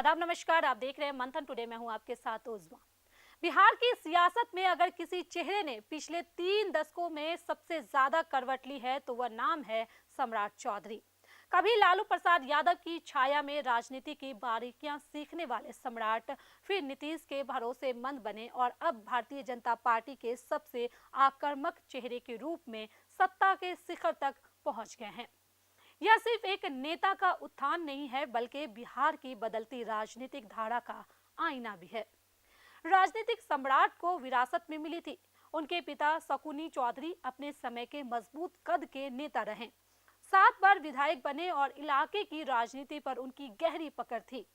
आदाब नमस्कार, आप देख रहे हैं मंथन टुडे। मैं हूं आपके साथ उज़मा। बिहार की सियासत में अगर किसी चेहरे ने पिछले 3 दशकों में सबसे ज्यादा करवट ली है तो वह नाम है सम्राट चौधरी। कभी लालू प्रसाद यादव की छाया में राजनीति की बारीकियां सीखने वाले सम्राट फिर नीतीश के भरोसेमंद बने और अब भारतीय जनता पार्टी के सबसे आक्रामक चेहरे के रूप में सत्ता के शिखर तक पहुंच गए हैं। यह सिर्फ एक नेता का उत्थान नहीं है बल्कि बिहार की बदलती राजनीतिक धारा का आईना भी है। राजनीतिक सम्राट को विरासत में मिली थी। उनके पिता शकुनी चौधरी अपने समय के मजबूत कद के नेता रहे, 7 बार विधायक बने और इलाके की राजनीति पर उनकी गहरी पकड़ थी।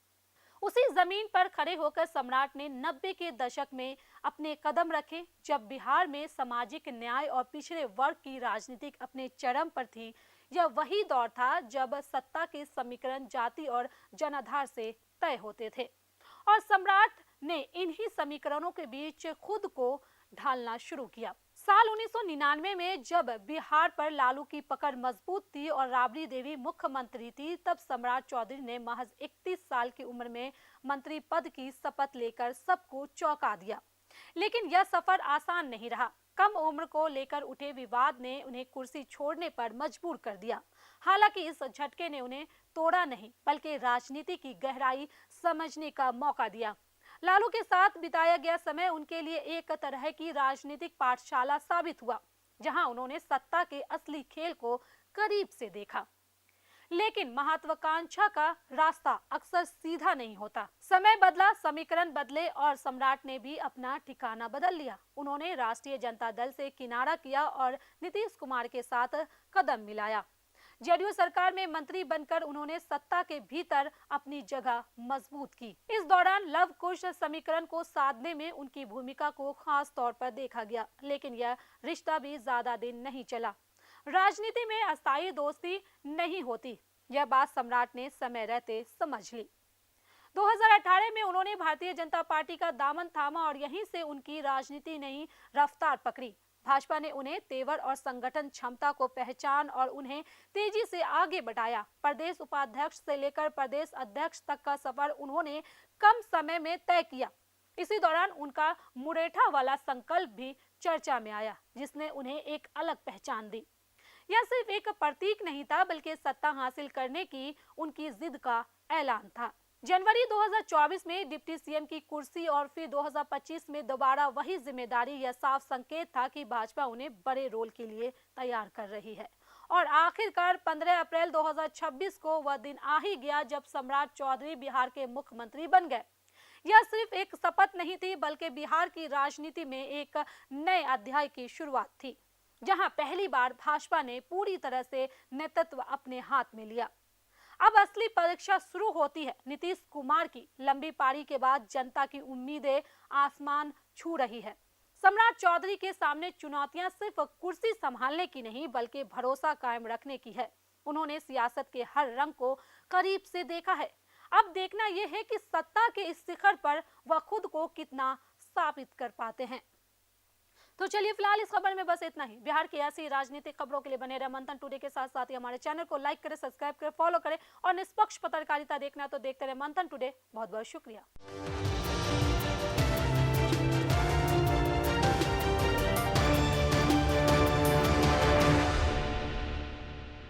उसी जमीन पर खड़े होकर सम्राट ने 90 के दशक में अपने कदम रखे, जब बिहार में सामाजिक न्याय और पिछड़े वर्ग की राजनीति अपने चरम पर थी। यह वही दौर था जब सत्ता के समीकरण जाति और जनाधार से तय होते थे और सम्राट ने इन्हीं समीकरणों के बीच खुद को ढालना शुरू किया। साल 1999 में जब बिहार पर लालू की पकड़ मजबूत थी और राबड़ी देवी मुख्यमंत्री थी, तब सम्राट चौधरी ने महज 31 साल की उम्र में मंत्री पद की शपथ लेकर सबको चौंका दिया। लेकिन यह सफर आसान नहीं रहा। कम उम्र को लेकर उठे विवाद ने उन्हें कुर्सी छोड़ने पर मजबूर कर दिया। हालांकि इस झटके ने उन्हें तोड़ा नहीं बल्कि राजनीति की गहराई समझने का मौका दिया। लालू के साथ बिताया गया समय उनके लिए एक तरह की राजनीतिक पाठशाला साबित हुआ, जहां उन्होंने सत्ता के असली खेल को करीब से देखा। लेकिन महत्वाकांक्षा का रास्ता अक्सर सीधा नहीं होता। समय बदला, समीकरण बदले और सम्राट ने भी अपना ठिकाना बदल लिया। उन्होंने राष्ट्रीय जनता दल से किनारा किया और नीतीश कुमार के साथ कदम मिलाया। जेडीयू सरकार में मंत्री बनकर उन्होंने सत्ता के भीतर अपनी जगह मजबूत की। इस दौरान लव कुश समीकरण को साधने में उनकी भूमिका को खास तौर पर देखा गया, लेकिन यह रिश्ता भी ज्यादा दिन नहीं चला। राजनीति में अस्थायी दोस्ती नहीं होती, यह बात सम्राट ने समय रहते समझ ली। 2018 में उन्होंने भारतीय जनता पार्टी का दामन थामा और यहीं से उनकी राजनीति नई रफ्तार पकड़ी। भाजपा ने उन्हें तेवर और संगठन क्षमता को पहचान और उन्हें तेजी से आगे बढ़ाया। प्रदेश उपाध्यक्ष से लेकर प्रदेश अध्यक्ष तक का सफर उन्होंने कम समय में तय किया। इसी दौरान उनका मुरेठा वाला संकल्प भी चर्चा में आया, जिसने उन्हें एक अलग पहचान दी। यह सिर्फ एक प्रतीक नहीं था बल्कि सत्ता हासिल करने की उनकी जिद का ऐलान था। जनवरी 2024 में डिप्टी सीएम की कुर्सी और फिर 2025 में दोबारा वही जिम्मेदारी, यह साफ संकेत था कि भाजपा उन्हें बड़े रोल के लिए तैयार कर रही है। और आखिरकार 15 अप्रैल 2026 को वह दिन आ ही गया जब सम्राट चौधरी बिहार के मुख्यमंत्री बन गए। यह सिर्फ एक शपथ नहीं थी बल्कि बिहार की राजनीति में एक नए अध्याय की शुरुआत थी, जहां पहली बार भाजपा ने पूरी तरह से नेतृत्व अपने हाथ में लिया। अब असली परीक्षा शुरू होती है। नीतीश कुमार की लंबी पारी के बाद जनता की उम्मीदें आसमान छू रही है। सम्राट चौधरी के सामने चुनौतियां सिर्फ कुर्सी संभालने की नहीं बल्कि भरोसा कायम रखने की है। उन्होंने सियासत के हर रंग को करीब से देखा है। अब देखना यह है कि सत्ता के इस शिखर पर वह खुद को कितना साबित कर पाते हैं। तो चलिए फिलहाल इस खबर में बस इतना ही। बिहार की ऐसी राजनीतिक खबरों के लिए बने रहे मंथन टुडे के साथ साथ ही हमारे चैनल को लाइक करें, सब्सक्राइब करें, फॉलो करें और निष्पक्ष पत्रकारिता देखना तो देखते रहे मंथन टुडे। बहुत बहुत शुक्रिया।